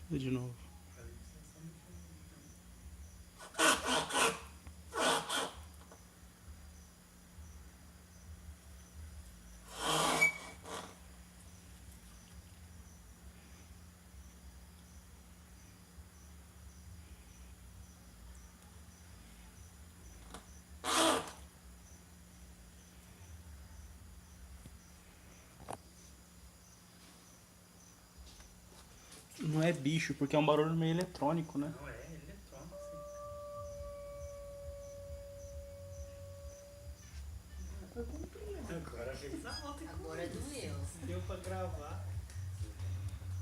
Vê de novo. Não é bicho, porque é um barulho meio eletrônico, né? Não, é eletrônico, sim. Agora fez a volta. Agora doeu. Deu pra gravar.